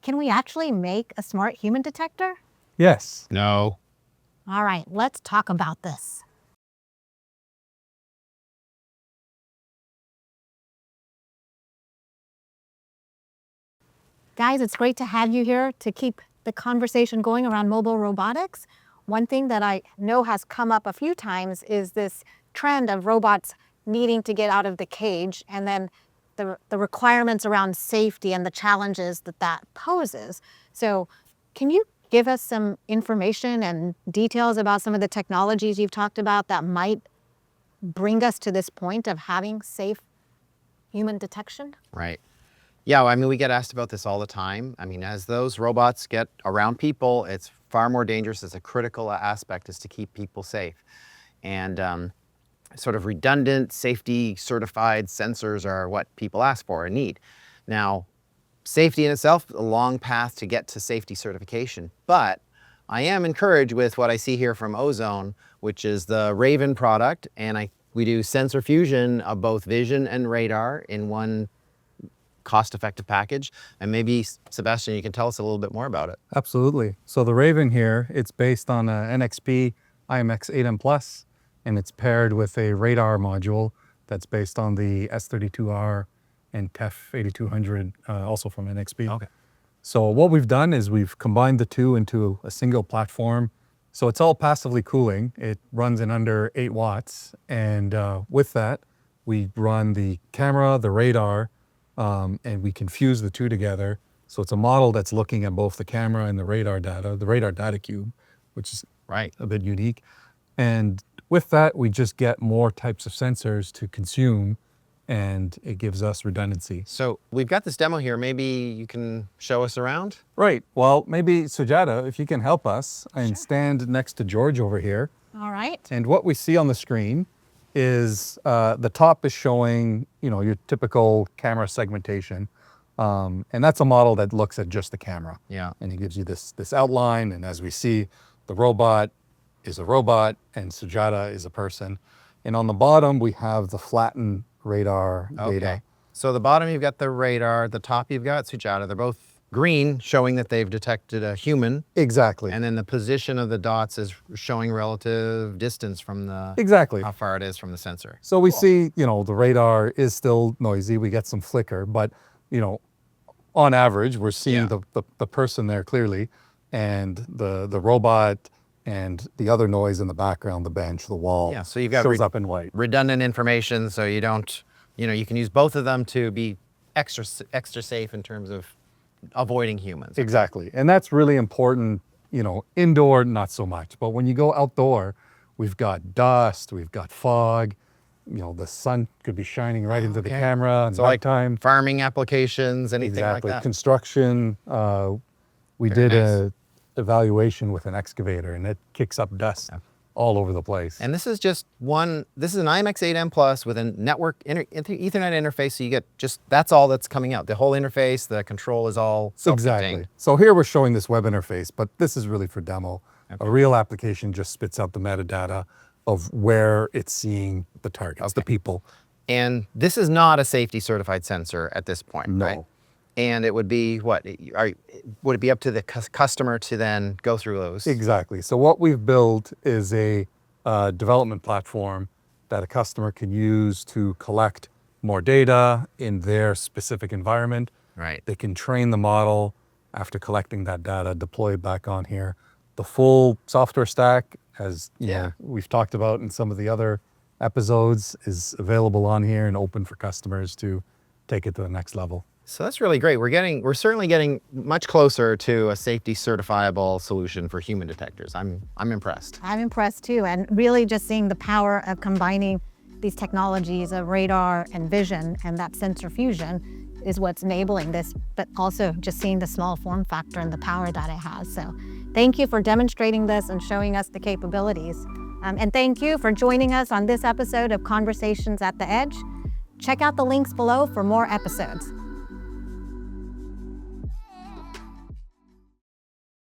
can we actually make a smart human detector? Yes. No. All right, let's talk about this. Guys, it's great to have you here to keep the conversation going around mobile robotics. One thing that I know has come up a few times is this trend of robots needing to get out of the cage, and then the requirements around safety and the challenges that that poses. So can you give us some information and details about some of the technologies you've talked about that might bring us to this point of having safe human detection? Right. Yeah, I mean, we get asked about this all the time. I mean, as those robots get around people, it's far more dangerous. It's a critical aspect is to keep people safe. And sort of redundant, safety certified sensors are what people ask for and need. Now, safety in itself, a long path to get to safety certification, but I am encouraged with what I see here from Ozone, which is the Raivin product, and we do sensor fusion of both vision and radar in one cost-effective package. And maybe, Sebastian, you can tell us a little bit more about it. Absolutely. So the Raivin here, it's based on a NXP i.MX 8M Plus, and it's paired with a radar module that's based on the S32R and TEF 8200, also from NXP. Okay. So what we've done is we've combined the two into a single platform. So it's all passively cooling. It runs in under 8 watts. And with that, we run the camera, the radar, and we can fuse the two together. So it's a model that's looking at both the camera and the radar data cube, which is Right. a bit unique. And with that, we just get more types of sensors to consume, and it gives us redundancy. So we've got this demo here. Maybe you can show us around? Right. Well, maybe Sujata, if you can help us and stand next to George over here. All right. And what we see on the screen is the top is showing, your typical camera segmentation. And that's a model that looks at just the camera. Yeah. And it gives you this outline. And as we see, the robot is a robot and Sujata is a person. And on the bottom, we have the flattened radar data. So the bottom, you've got the radar. The top, you've got Sujata. They're both green, showing that they've detected a human. Exactly. And then the position of the dots is showing relative distance from how far it is from the sensor. So we see, the radar is still noisy. We get some flicker, but, on average, we're seeing the person there clearly, and the robot and the other noise in the background, the bench, the wall, Yeah, so you've got shows up in white. redundant information, so you don't, you can use both of them to be extra safe in terms of avoiding humans. Exactly. And that's really important, indoor, not so much. But when you go outdoor, we've got dust, we've got fog, the sun could be shining right into the camera and So like nighttime. farming applications, anything like that. Construction. We did a evaluation with an excavator, and it kicks up dust all over the place. And this is just this is an i.MX 8M Plus with a network Ethernet interface, so you get that's all that's coming out. The whole interface, the control is all self-contained. Exactly. So here we're showing this web interface, but this is really for demo. A real application just spits out the metadata of where it's seeing the targets, the people. And this is not a safety certified sensor at this point, No. right? And it would be what? Would it be up to the customer to then go through those? Exactly. So what we've built is a development platform that a customer can use to collect more data in their specific environment. Right. They can train the model after collecting that data, deploy it back on here. The full software stack, as we've talked about in some of the other episodes, is available on here and open for customers to take it to the next level. So that's really great. We're certainly getting much closer to a safety certifiable solution for human detectors. I'm impressed. I'm impressed too, and really just seeing the power of combining these technologies of radar and vision and that sensor fusion is what's enabling this, but also just seeing the small form factor and the power that it has. So thank you for demonstrating this and showing us the capabilities. And thank you for joining us on this episode of Conversations at the Edge. Check out the links below for more episodes.